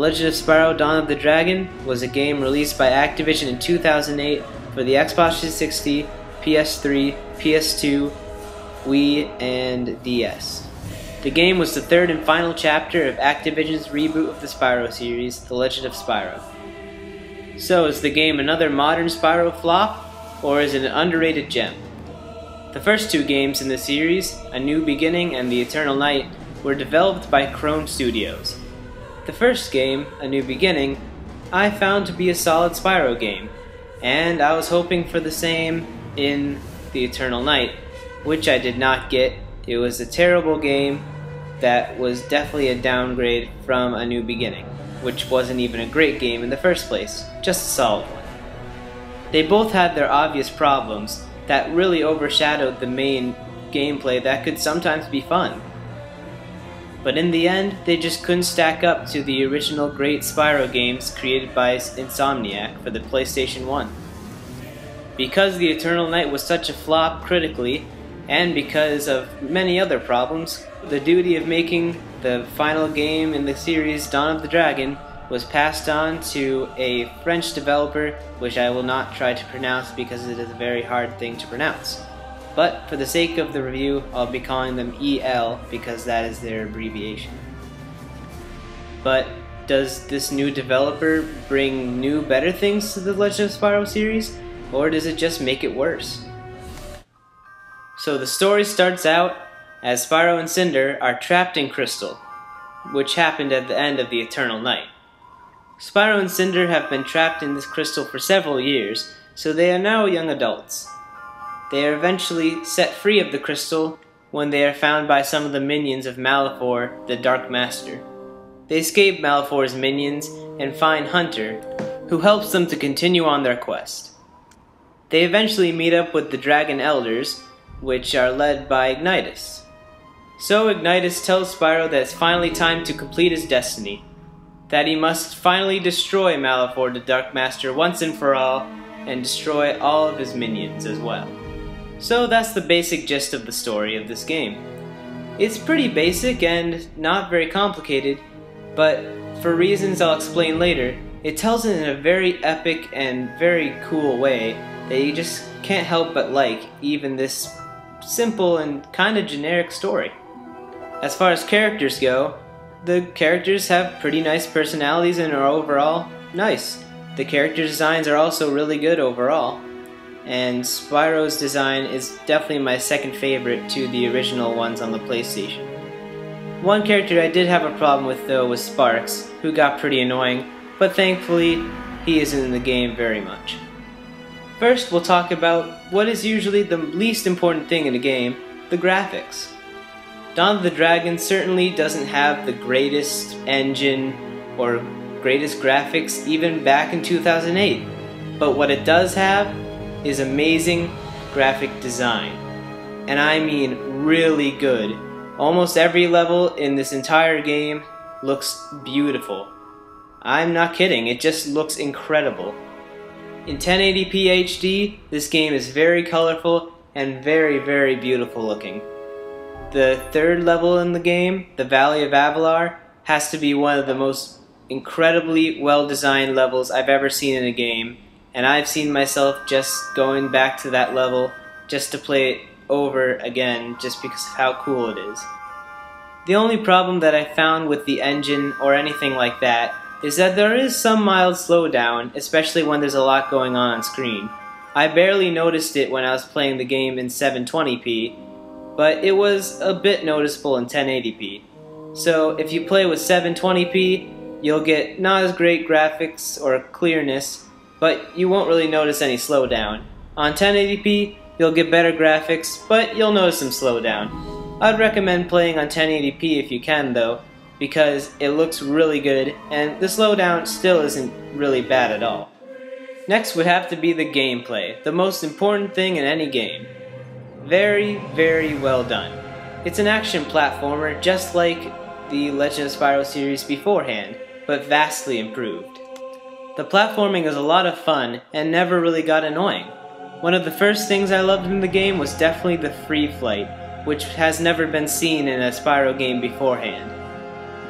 Legend of Spyro Dawn of the Dragon was a game released by Activision in 2008 for the Xbox 360, PS3, PS2, Wii, and DS. The game was the third and final chapter of Activision's reboot of the Spyro series, The Legend of Spyro. So, is the game another modern Spyro flop, or is it an underrated gem? The first two games in the series, A New Beginning and The Eternal Night, were developed by Krone Studios. The first game, A New Beginning, I found to be a solid Spyro game, and I was hoping for the same in The Eternal Night, which I did not get. It was a terrible game that was definitely a downgrade from A New Beginning, which wasn't even a great game in the first place, just a solid one. They both had their obvious problems that really overshadowed the main gameplay that could sometimes be fun. But in the end, they just couldn't stack up to the original great Spyro games created by Insomniac for the PlayStation 1. Because The Eternal Night was such a flop critically, and because of many other problems, the duty of making the final game in the series, Dawn of the Dragon, was passed on to a French developer, which I will not try to pronounce because it is a very hard thing to pronounce. But for the sake of the review, I'll be calling them EL because that is their abbreviation. But does this new developer bring new, better things to the Legend of Spyro series, or does it just make it worse? So the story starts out as Spyro and Cinder are trapped in Crystal, which happened at the end of the Eternal Night. Spyro and Cinder have been trapped in this crystal for several years, so they are now young adults. They are eventually set free of the crystal when they are found by some of the minions of Malefor, the Dark Master. They escape Malefor's minions and find Hunter, who helps them to continue on their quest. They eventually meet up with the Dragon Elders, which are led by Ignitus. So Ignitus tells Spyro that it's finally time to complete his destiny, that he must finally destroy Malefor the Dark Master once and for all, and destroy all of his minions as well. So that's the basic gist of the story of this game. It's pretty basic and not very complicated, but for reasons I'll explain later, it tells it in a very epic and very cool way that you just can't help but like even this simple and kinda generic story. As far as characters go, the characters have pretty nice personalities and are overall nice. The character designs are also really good overall, and Spyro's design is definitely my second favorite to the original ones on the PlayStation. One character I did have a problem with though was Sparks, who got pretty annoying, but thankfully he isn't in the game very much. First we'll talk about what is usually the least important thing in a game, the graphics. Dawn of the Dragon certainly doesn't have the greatest engine or greatest graphics even back in 2008, but what it does have is amazing graphic design. And I mean really good. Almost every level in this entire game looks beautiful. I'm not kidding, it just looks incredible. In 1080p HD, this game is very colorful and very, very beautiful looking. The third level in the game, the Valley of Avalar, has to be one of the most incredibly well-designed levels I've ever seen in a game, and I've seen myself just going back to that level just to play it over again just because of how cool it is. The only problem that I found with the engine or anything like that is that there is some mild slowdown, especially when there's a lot going on screen. I barely noticed it when I was playing the game in 720p, but it was a bit noticeable in 1080p. So if you play with 720p, you'll get not as great graphics or clearness, but you won't really notice any slowdown. On 1080p, you'll get better graphics, but you'll notice some slowdown. I'd recommend playing on 1080p if you can though, because it looks really good, and the slowdown still isn't really bad at all. Next would have to be the gameplay, the most important thing in any game. Very, very well done. It's an action platformer just like the Legend of Spyro series beforehand, but vastly improved. The platforming is a lot of fun and never really got annoying. One of the first things I loved in the game was definitely the free flight, which has never been seen in a Spyro game beforehand.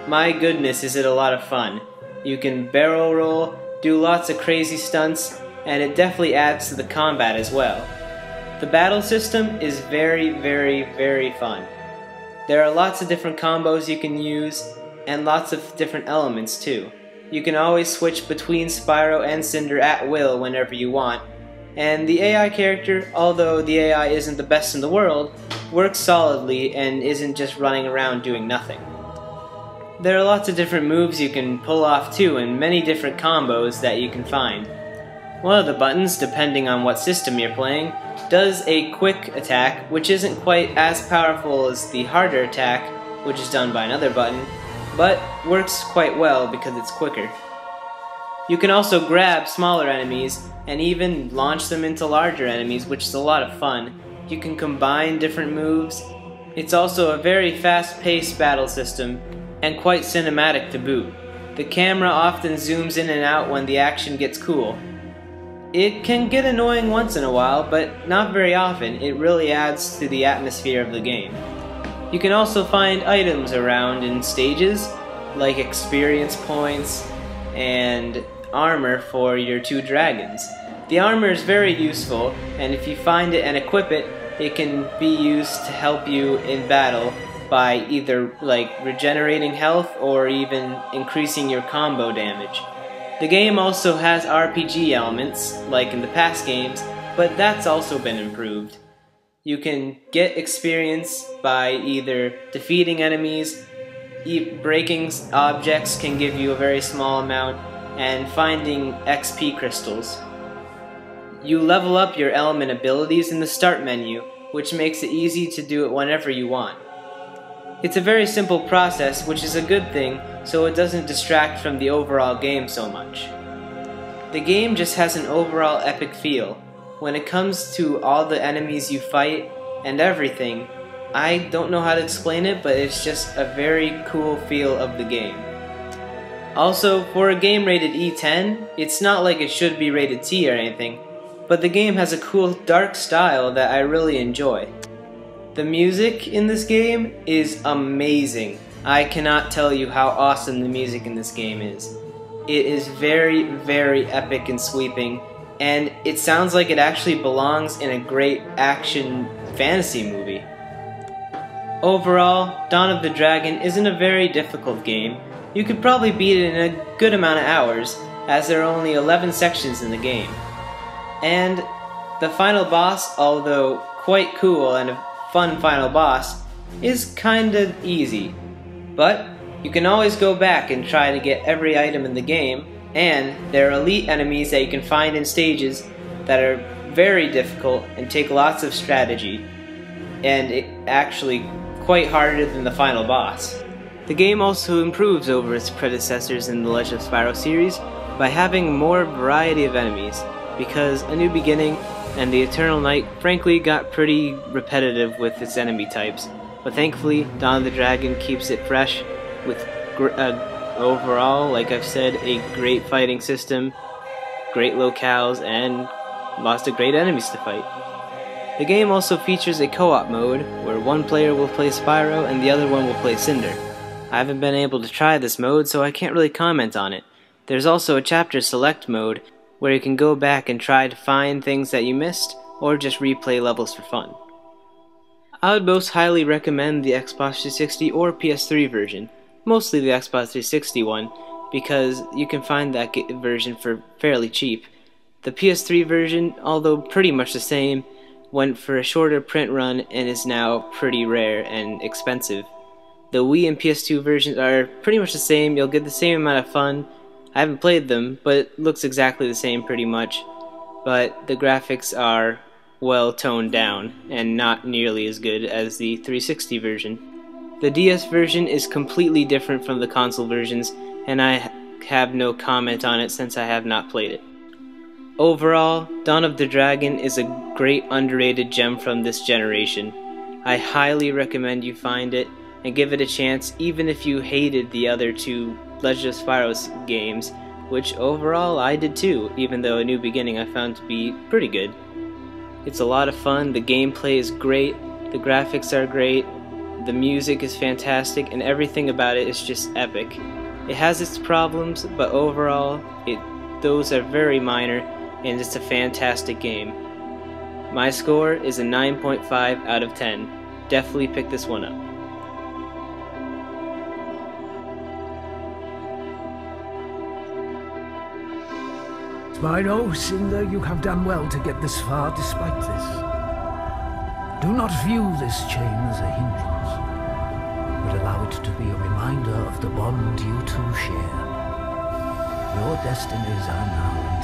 My goodness, is it a lot of fun. You can barrel roll, do lots of crazy stunts, and it definitely adds to the combat as well. The battle system is very, very, very fun. There are lots of different combos you can use, and lots of different elements too. You can always switch between Spyro and Cinder at will whenever you want, and the AI character, although the AI isn't the best in the world, works solidly and isn't just running around doing nothing. There are lots of different moves you can pull off too, and many different combos that you can find. One of the buttons, depending on what system you're playing, does a quick attack, which isn't quite as powerful as the harder attack, which is done by another button, but works quite well because it's quicker. You can also grab smaller enemies and even launch them into larger enemies, which is a lot of fun. You can combine different moves. It's also a very fast-paced battle system and quite cinematic to boot. The camera often zooms in and out when the action gets cool. It can get annoying once in a while, but not very often. It really adds to the atmosphere of the game. You can also find items around in stages, like experience points and armor for your two dragons. The armor is very useful, and if you find it and equip it, it can be used to help you in battle by either regenerating health or even increasing your combo damage. The game also has RPG elements, like in the past games, but that's also been improved. You can get experience by either defeating enemies, breaking objects can give you a very small amount, and finding XP crystals. You level up your element abilities in the start menu, which makes it easy to do it whenever you want. It's a very simple process, which is a good thing, so it doesn't distract from the overall game so much. The game just has an overall epic feel. When it comes to all the enemies you fight and everything, I don't know how to explain it, but it's just a very cool feel of the game. Also, for a game rated E10, it's not like it should be rated T or anything, but the game has a cool dark style that I really enjoy. The music in this game is amazing. I cannot tell you how awesome the music in this game is. It is very, very epic and sweeping, and it sounds like it actually belongs in a great action fantasy movie. Overall, Dawn of the Dragon isn't a very difficult game. You could probably beat it in a good amount of hours, as there are only 11 sections in the game. And the final boss, although quite cool and a fun final boss, is kinda easy. But you can always go back and try to get every item in the game, and there are elite enemies that you can find in stages that are very difficult and take lots of strategy, and it actually quite harder than the final boss. The game also improves over its predecessors in the Legend of Spyro series by having more variety of enemies, because A New Beginning and the Eternal Night frankly got pretty repetitive with its enemy types, but thankfully Dawn of the Dragon keeps it fresh with overall, like I've said, a great fighting system, great locales, and lots of great enemies to fight. The game also features a co-op mode where one player will play Spyro and the other one will play Cinder. I haven't been able to try this mode, so I can't really comment on it. There's also a chapter select mode where you can go back and try to find things that you missed, or just replay levels for fun. I would most highly recommend the Xbox 360 or PS3 version, mostly the Xbox 360 one, because you can find that version for fairly cheap. The PS3 version, although pretty much the same, went for a shorter print run and is now pretty rare and expensive. The Wii and PS2 versions are pretty much the same. You'll get the same amount of fun. I haven't played them, but it looks exactly the same pretty much. But the graphics are well toned down and not nearly as good as the 360 version. The DS version is completely different from the console versions, and I have no comment on it since I have not played it. Overall, Dawn of the Dragon is a great underrated gem from this generation. I highly recommend you find it and give it a chance, even if you hated the other two Legend of Spyro games, which overall I did too, even though A New Beginning I found to be pretty good. It's a lot of fun, the gameplay is great, the graphics are great, the music is fantastic, and everything about it is just epic. It has its problems, but overall, those are very minor, and it's a fantastic game. My score is a 9.5 out of 10. Definitely pick this one up. Spyro, Cinder, you have done well to get this far despite this. Do not view this chain as a hindrance, but allow it to be a reminder of the bond you two share. Your destinies are now